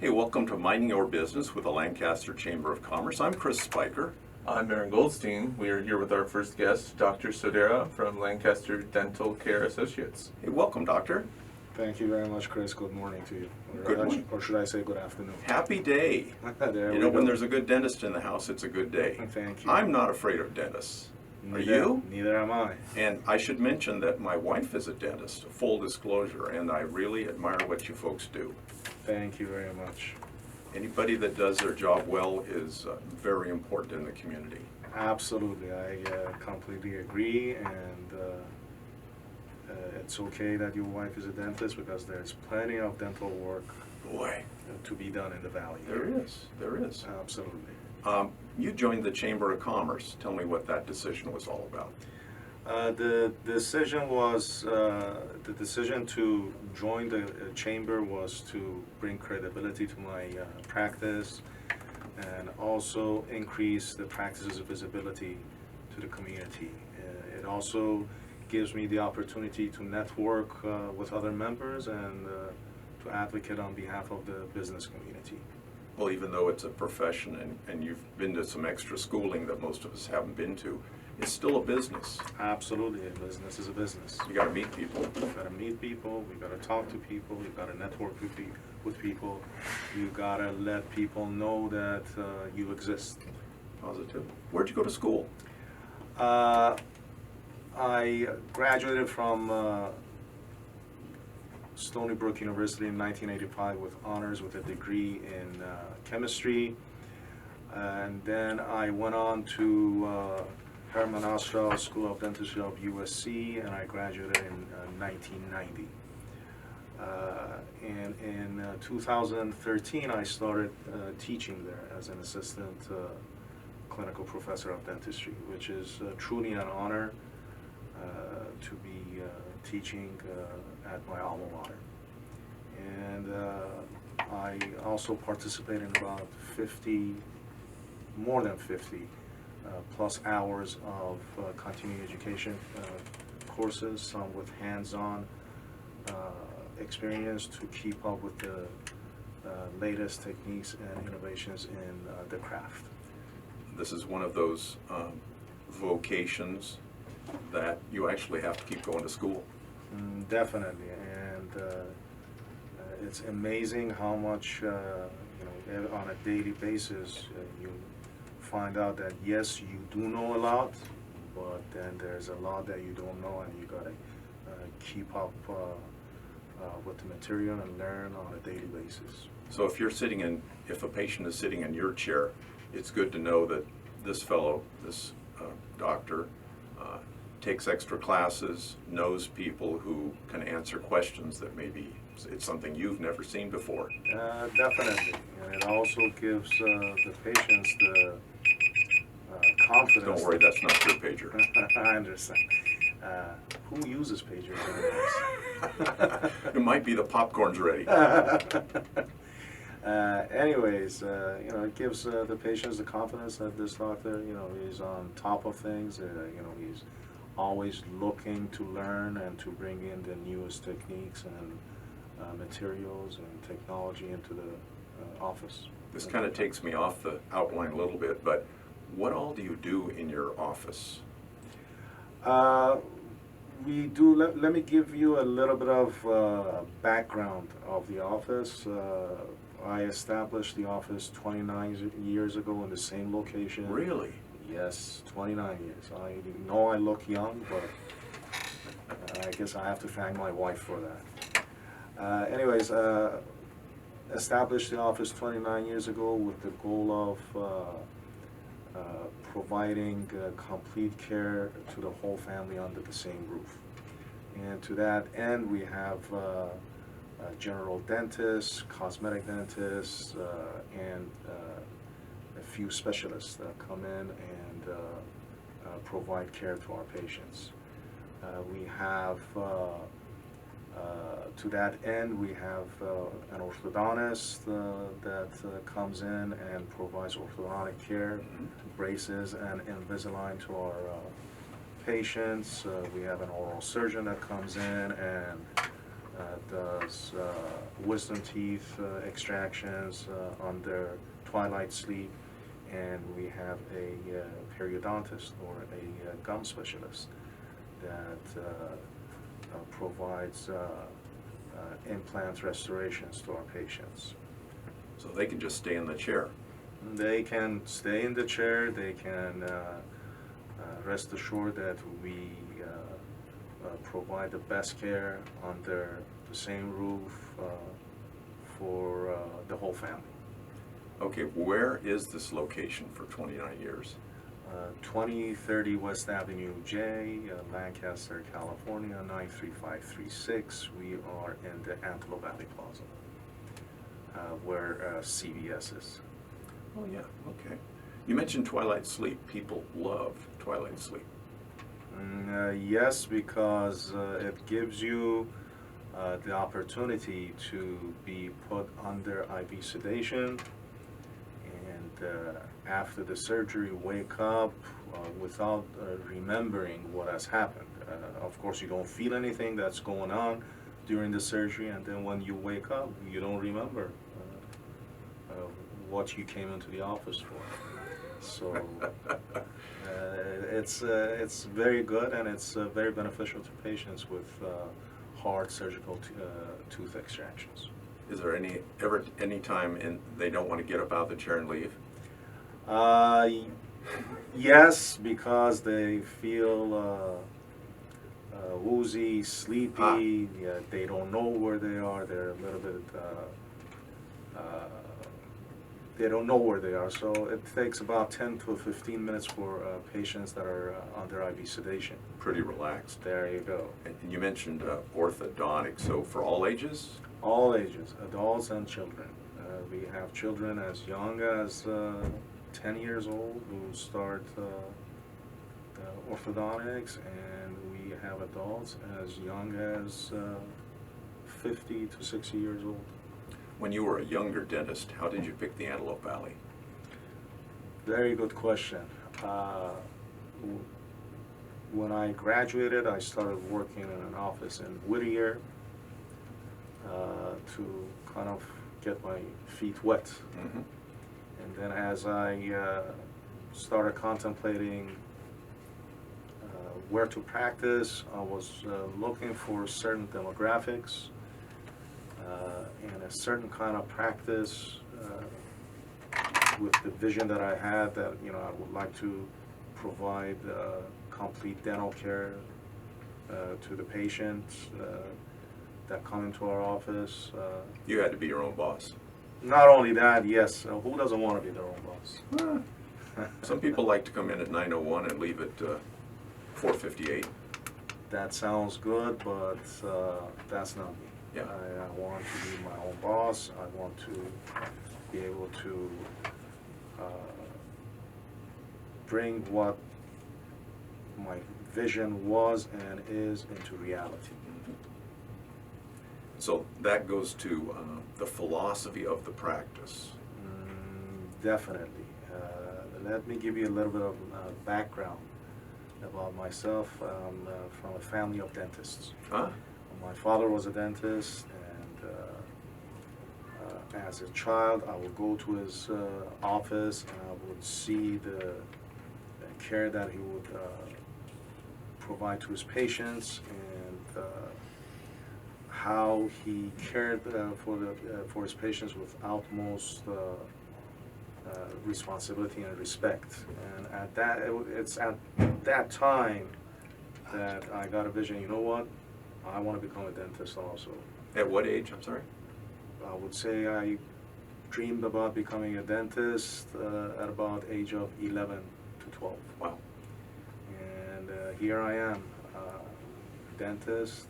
Hey, welcome to Minding Your Business with the Lancaster Chamber of Commerce. I'm Chris Spiker. I'm Aaron Goldstein. We are here with our first guest, Dr. Saidara from Lancaster Dental Care Associates. Hey, welcome, Doctor. Thank you very much, Chris. Good morning to you. Good morning. Or should I say good afternoon? Happy day. There You know, when there's a good dentist in the house, it's a good day. Thank you. I'm not afraid of dentists. Are Neither- you? Neither am I. And I should mention that my wife is a dentist, full disclosure, and I really admire what you folks do. Thank you very much. Anybody that does their job well is very important in the community. Absolutely, I completely agree, and it's okay that your wife is a dentist because there's plenty of dental work Boy, to be done in the valley. there is. Absolutely. You joined the Chamber of Commerce. Tell me what that decision was all about. The decision to join the chamber was to bring credibility to my practice and also increase the practice's visibility to the community. It also gives me the opportunity to network with other members and to advocate on behalf of the business community. Well, even though it's a profession and you've been to some extra schooling that most of us haven't been to, it's still a business. Absolutely, a business is a business. You got to meet people. You've got to meet people, you've got to talk to people, you've got to network with people, you've got to let people know that you exist. Positive. Where'd you go to school? I graduated from Stony Brook University in 1985 with honors with a degree in chemistry. And then I went on to Herman Ostrow School of Dentistry of USC, and I graduated in 1990. And in 2013, I started teaching there as an assistant clinical professor of dentistry, which is truly an honor to be teaching at my alma mater. And I also participate in about more than 50 plus hours of continuing education courses, some with hands-on experience to keep up with the latest techniques and innovations in the craft. This is one of those vocations that you actually have to keep going to school. Definitely, and it's amazing how much on a daily basis you find out that yes, you do know a lot, but then there's a lot that you don't know, and you got to keep up with the material and learn on a daily basis. So if a patient is sitting in your chair, it's good to know that this fellow, this doctor, takes extra classes, knows people who can answer questions that maybe it's something you've never seen before. Definitely, and it also gives the patients the confidence. Don't worry, that's not your pager. I understand. Who uses pagers anyways? It might be the popcorn's ready. Anyways, it gives the patients the confidence that this doctor, is on top of things. He's always looking to learn and to bring in the newest techniques and materials and technology into the office. This kind of takes me off the outline a little bit, but what all do you do in your office? We do, let me give you a little bit of background of the office. I established the office 29 years ago in the same location. Really? Yes, 29 years. I know I look young, but I guess I have to thank my wife for that. Anyways, established the office 29 years ago with the goal of providing complete care to the whole family under the same roof. And to that end, we have general dentists, cosmetic dentists, and a few specialists that come in and provide care to our patients. We have, to that end, we have an orthodontist that comes in and provides orthodontic care, braces and Invisalign to our patients. We have an oral surgeon that comes in and does wisdom teeth extractions under twilight sleep, and we have a periodontist or a gum specialist that provides implant restorations to our patients. So they can just stay in the chair. They can stay in the chair, they can rest assured that we provide the best care under the same roof for the whole family. Okay, where is this location for 29 years? 2030 West Avenue J, Lancaster, California, 93536. We are in the Antelope Valley Plaza, where CVS is. Oh, yeah, okay. You mentioned twilight sleep. People love twilight sleep. Yes, because it gives you the opportunity to be put under IV sedation, and after the surgery wake up without remembering what has happened. Of course, you don't feel anything that's going on during the surgery, and then when you wake up, you don't remember what you came into the office for. So it's very good, and it's very beneficial to patients with hard surgical tooth extractions. Is there any time they don't want to get up out of the chair and leave? Yes, because they feel woozy, sleepy. Yeah, they don't know where they are. They're a little bit. They don't know where they are. So it takes about 10 to 15 minutes for patients that are under IV sedation. Pretty relaxed. There you go. And you mentioned orthodontics, so for all ages? All ages, adults and children. We have children as young as 10 years old who start orthodontics, and we have adults as young as 50 to 60 years old. When you were a younger dentist, how did you pick the Antelope Valley? Very good question. When I graduated, I started working in an office in Whittier to kind of get my feet wet. Mm-hmm. And then as I started contemplating where to practice, I was looking for certain demographics and a certain kind of practice with the vision that I had, that I would like to provide complete dental care to the patients that come into our office. You had to be your own boss. Not only that, yes, who doesn't want to be their own boss? Some people like to come in at 9:01 and leave at 4:58. That sounds good, but that's not me. Yeah. I want to be my own boss. I want to be able to bring what my vision was and is into reality. So that goes to the philosophy of the practice. Definitely. Let me give you a little bit of background about myself. I'm from a family of dentists. Huh? My father was a dentist, and as a child, I would go to his office, and I would see the care that he would provide to his patients, and how he cared for his patients with utmost responsibility and respect. And it's at that time that I got a vision. You know what? I want to become a dentist also. At what age? I'm sorry? I would say I dreamed about becoming a dentist at about age of 11 to 12. Wow. And here I am, dentist,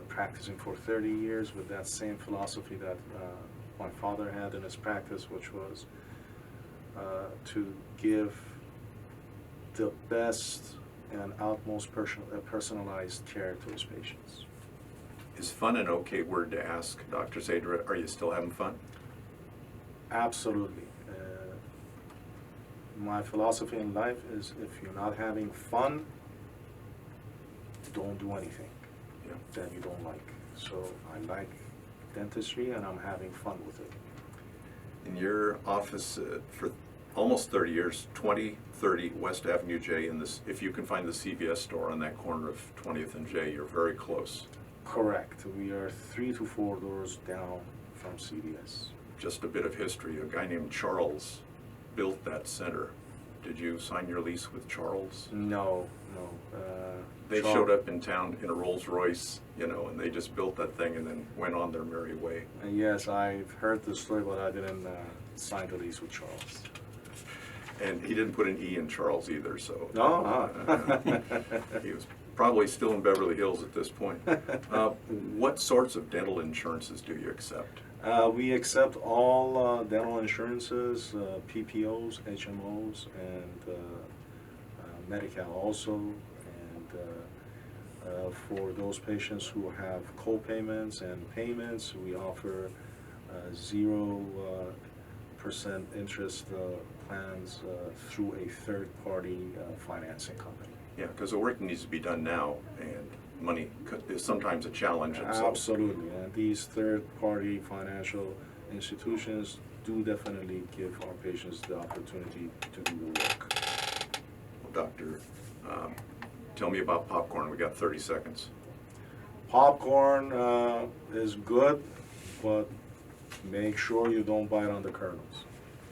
practicing for 30 years with that same philosophy that my father had in his practice, which was to give the best and utmost personalized care to his patients. Is fun an okay word to ask, Dr. Saidara? Are you still having fun? Absolutely. My philosophy in life is, if you're not having fun, don't do anything Yeah. that you don't like. So I like dentistry and I'm having fun with it. In your office for almost 30 years, 2030 West Avenue J, in this, if you can find the CVS store on that corner of 20th and J, you're very close. Correct. We are 3 to 4 doors down from CVS. Just a bit of history, a guy named Charles built that center. Did you sign your lease with Charles? No, no. They showed up in town in a Rolls Royce, you know, and they just built that thing and then went on their merry way. Yes, I've heard the story, but I didn't sign the lease with Charles. And he didn't put an E in Charles either, so. No? He was probably still in Beverly Hills at this point. What sorts of dental insurances do you accept? We accept all dental insurances, PPOs, HMOs, and Medi-Cal also. And for those patients who have co-payments and payments, we offer 0% interest plans through a third-party financing company. Yeah, because the work needs to be done now, and money is sometimes a challenge. And so, Absolutely, and these third-party financial institutions do definitely give our patients the opportunity to do the work. well, Doctor, tell me about popcorn. We got 30 seconds. Popcorn is good, but make sure you don't bite on the kernels.